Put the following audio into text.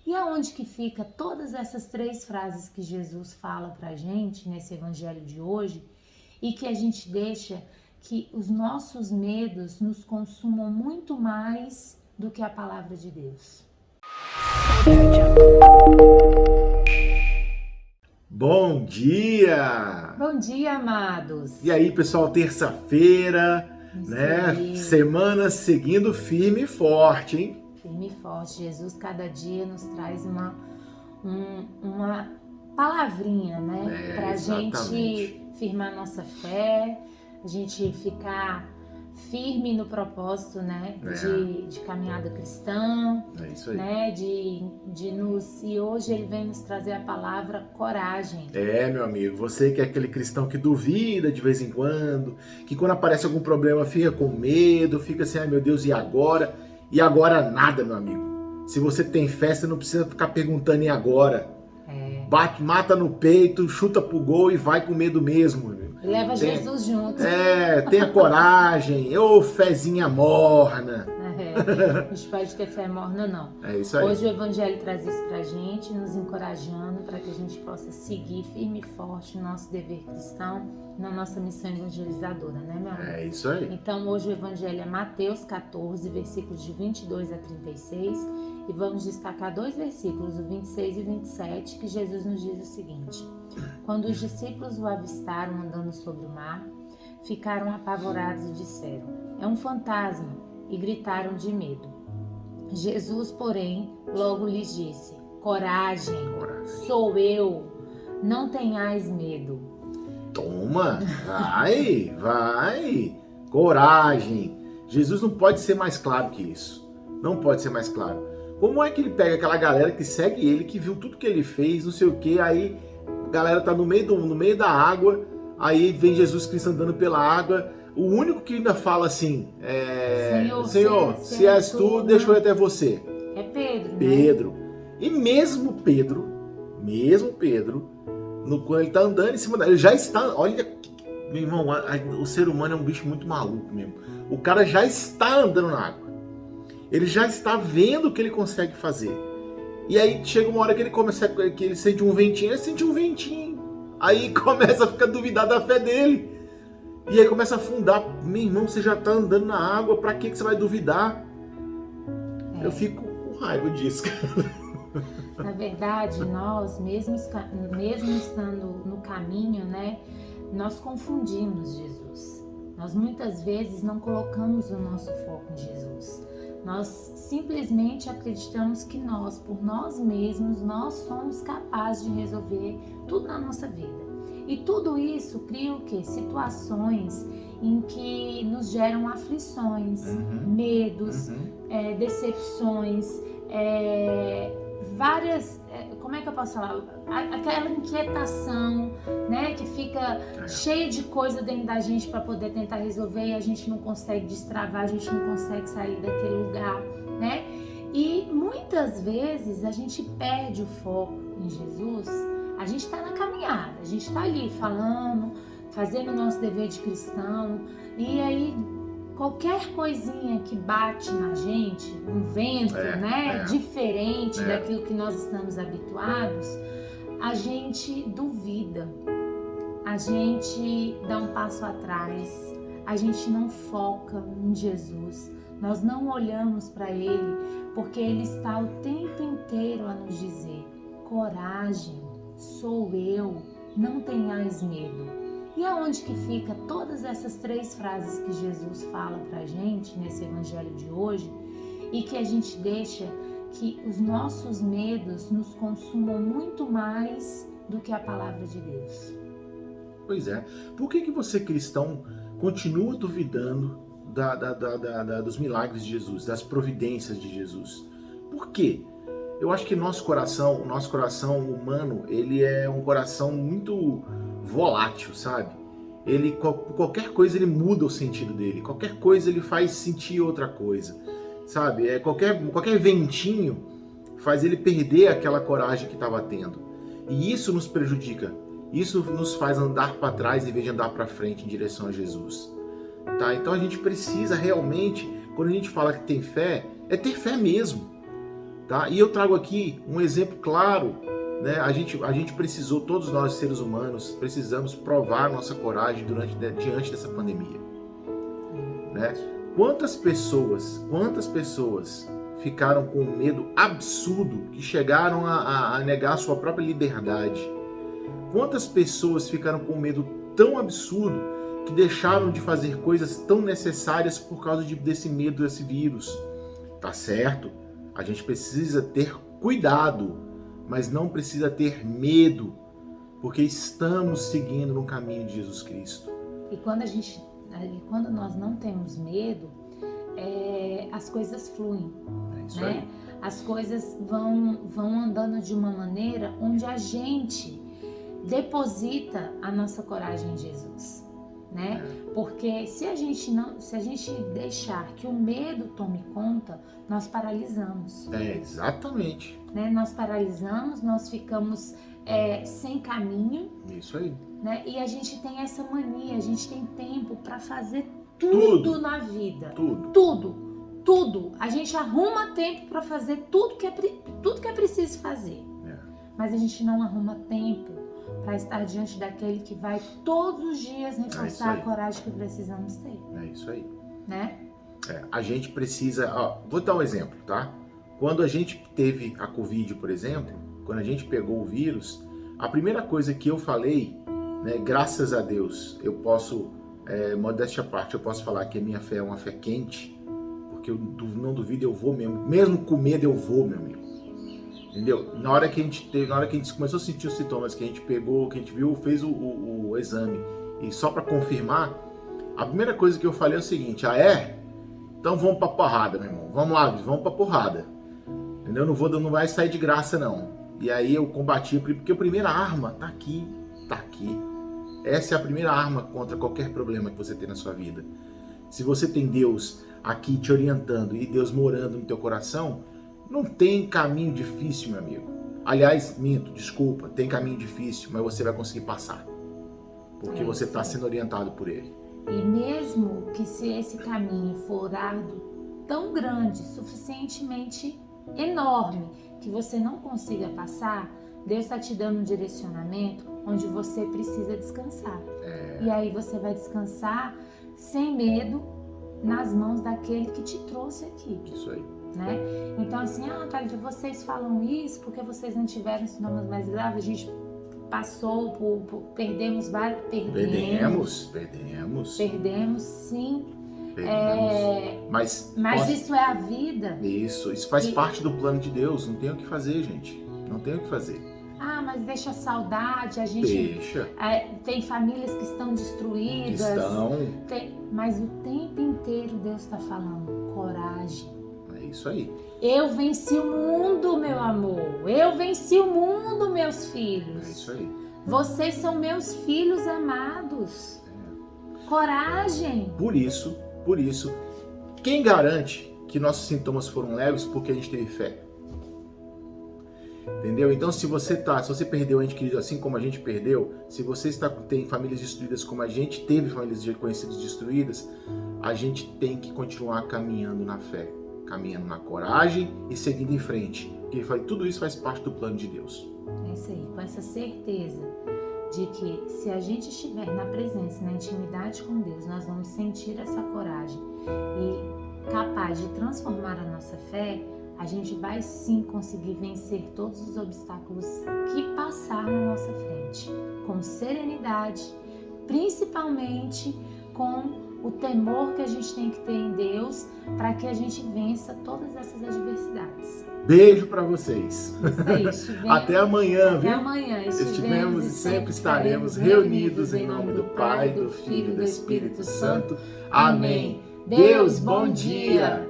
E aonde que fica todas essas 3 frases que Jesus fala pra gente nesse evangelho de hoje e que a gente deixa que os nossos medos nos consumam muito mais do que a palavra de Deus? Bom dia! Bom dia, amados! E aí, pessoal, terça-feira, né? Aí. Semana seguindo firme e forte, hein? Firme e forte. Jesus cada dia nos traz uma palavrinha, né? Pra Exatamente. gente firmar nossa fé, a gente ficar firme no propósito, né? De caminhada cristã, É isso aí. né? E hoje ele vem nos trazer a palavra coragem. Meu amigo, você que é aquele cristão que duvida de vez em quando, que quando aparece algum problema fica com medo, fica assim, ai meu Deus, e agora? E agora nada, meu amigo. Se você tem fé, você não precisa ficar perguntando e agora. Bate, mata no peito, chuta pro gol e vai com medo mesmo, meu amigo. Leva Jesus junto. Tenha coragem, ô fezinha morna. A gente pode ter fé morna, não. É isso aí. Hoje o Evangelho traz isso pra gente, nos encorajando para que a gente possa seguir firme e forte no nosso dever cristão, na nossa missão evangelizadora, né, meu amor? É isso aí. Então hoje o Evangelho é Mateus 14, versículos de 22 a 36, e vamos destacar 2 versículos, o 26 e 27, que Jesus nos diz o seguinte: quando os discípulos o avistaram andando sobre o mar, ficaram apavorados e disseram: é um fantasma, e gritaram de medo. Jesus, porém, logo lhes disse: coragem, sou eu, não tenhais medo. Toma, vai, coragem. Jesus não pode ser mais claro que isso. Não pode ser mais claro. Como é que ele pega aquela galera que segue ele, que viu tudo que ele fez, não sei o que, aí a galera tá no meio da água, aí vem Jesus Cristo andando pela água, o único que ainda fala assim, Senhor, se és tu, deixa eu ir até você. É Pedro, Pedro. Né? E mesmo Pedro, quando ele tá andando em cima dela, ele já está, olha, meu irmão, o ser humano é um bicho muito maluco mesmo. O cara já está andando na água. Ele já está vendo o que ele consegue fazer. E aí chega uma hora que ele sente um ventinho, Aí começa a ficar duvidar da fé dele. E aí começa a afundar. Meu irmão, você já está andando na água, pra que você vai duvidar? Eu fico com raiva disso, cara. Na verdade, nós, mesmo estando no caminho, né, nós confundimos Jesus. Nós muitas vezes não colocamos o nosso foco em Jesus. Nós simplesmente acreditamos que nós, por nós mesmos, nós somos capazes de resolver tudo na nossa vida. E tudo isso cria o quê? Situações em que nos geram aflições, medos, decepções, várias, como é que eu posso falar? Aquela inquietação, né, que fica cheia de coisa dentro da gente para poder tentar resolver e a gente não consegue destravar, a gente não consegue sair daquele lugar, né? E muitas vezes a gente perde o foco em Jesus. A gente está na caminhada, a gente está ali falando, fazendo o nosso dever de cristão, e aí qualquer coisinha que bate na gente, um vento, diferente daquilo que nós estamos habituados, a gente duvida, a gente dá um passo atrás, a gente não foca em Jesus, nós não olhamos para Ele, porque Ele está o tempo inteiro a nos dizer: coragem, sou eu, não tenhais medo. E aonde que fica todas essas 3 frases que Jesus fala pra gente nesse evangelho de hoje e que a gente deixa que os nossos medos nos consumam muito mais do que a palavra de Deus? Pois é. Por que você, cristão, continua duvidando dos milagres de Jesus, das providências de Jesus? Por quê? Eu acho que o nosso coração humano, ele é um coração muito volátil, sabe? Qualquer coisa ele muda o sentido dele, qualquer coisa ele faz sentir outra coisa, sabe? Qualquer ventinho faz ele perder aquela coragem que estava tendo. E isso nos prejudica, isso nos faz andar para trás em vez de andar para frente em direção a Jesus. Tá? Então a gente precisa realmente, quando a gente fala que tem fé, é ter fé mesmo. Tá? E eu trago aqui um exemplo claro, né? A gente precisou, todos nós seres humanos, precisamos provar nossa coragem diante dessa pandemia. Né? Quantas pessoas ficaram com um medo absurdo que chegaram a negar a sua própria liberdade? Quantas pessoas ficaram com um medo tão absurdo que deixaram de fazer coisas tão necessárias por causa desse medo desse vírus? Tá certo? A gente precisa ter cuidado, mas não precisa ter medo, porque estamos seguindo no caminho de Jesus Cristo. E quando nós não temos medo, as coisas fluem, Isso né? aí. As coisas vão andando de uma maneira onde a gente deposita a nossa coragem em Jesus, né? Porque se a gente deixar que o medo tome conta, nós paralisamos. Exatamente. Né? Nós paralisamos, nós ficamos sem caminho. Isso aí. Né? E a gente tem essa mania, a gente tem tempo para fazer tudo na vida. Tudo. A gente arruma tempo para fazer tudo que é preciso fazer. Mas a gente não arruma tempo para estar diante daquele que vai todos os dias reforçar a coragem que precisamos ter. É isso aí. Né? A gente precisa... vou dar um exemplo, tá? Quando a gente teve a Covid, por exemplo, quando a gente pegou o vírus, a primeira coisa que eu falei, né, graças a Deus, eu posso, modéstia à parte, eu posso falar que a minha fé é uma fé quente, porque eu não duvido, eu vou mesmo com medo eu vou, meu amigo. Entendeu? Na hora que a gente começou a sentir os sintomas, que a gente pegou, que a gente viu, fez o exame, e só para confirmar, a primeira coisa que eu falei é o seguinte: então vamos pra porrada, meu irmão. Vamos lá, vamos pra porrada. Entendeu? Não vai sair de graça, não. E aí eu combati, porque a primeira arma tá aqui. Essa é a primeira arma contra qualquer problema que você tem na sua vida. Se você tem Deus aqui te orientando e Deus morando no teu coração, não tem caminho difícil, meu amigo. Aliás, desculpa, tem caminho difícil, mas você vai conseguir passar. Porque você está sendo orientado por Ele. E mesmo que se esse caminho for árduo, tão grande, suficientemente enorme, que você não consiga passar, Deus está te dando um direcionamento onde você precisa descansar. E aí você vai descansar sem medo nas mãos daquele que te trouxe aqui. Isso aí. Né? Então assim, Thalita, vocês falam isso porque vocês não tiveram sintomas mais graves, a gente passou perdemos vários... Perdemos, sim. Mas isso é a vida. Isso faz parte do plano de Deus. Não tem o que fazer, gente. Não tem o que fazer. Mas deixa a saudade, a gente... Deixa. Tem famílias que estão destruídas. Mas o tempo inteiro Deus está falando, coragem. É isso aí. Eu venci o mundo, meu amor. Eu venci o mundo, meus filhos. É isso aí. Vocês são meus filhos amados. Coragem. Por isso, quem garante que nossos sintomas foram leves? Porque a gente teve fé. Entendeu? Então, se você perdeu um ente querido assim como a gente perdeu, se você tem famílias destruídas como a gente teve famílias conhecidas destruídas, a gente tem que continuar caminhando na fé, caminhando na coragem e seguindo em frente. Porque tudo isso faz parte do plano de Deus. É isso aí, com essa certeza de que se a gente estiver na presença, na intimidade com Deus, nós vamos sentir essa coragem e capaz de transformar a nossa fé, a gente vai sim conseguir vencer todos os obstáculos que passar na nossa frente, com serenidade, principalmente com o temor que a gente tem que ter em Deus para que a gente vença todas essas adversidades. Beijo para vocês. Isso aí, até amanhã, viu? Até amanhã. Estivemos e sempre estaremos reunidos em nome do Pai, do Filho e do Espírito Santo. Amém. Deus, bom dia.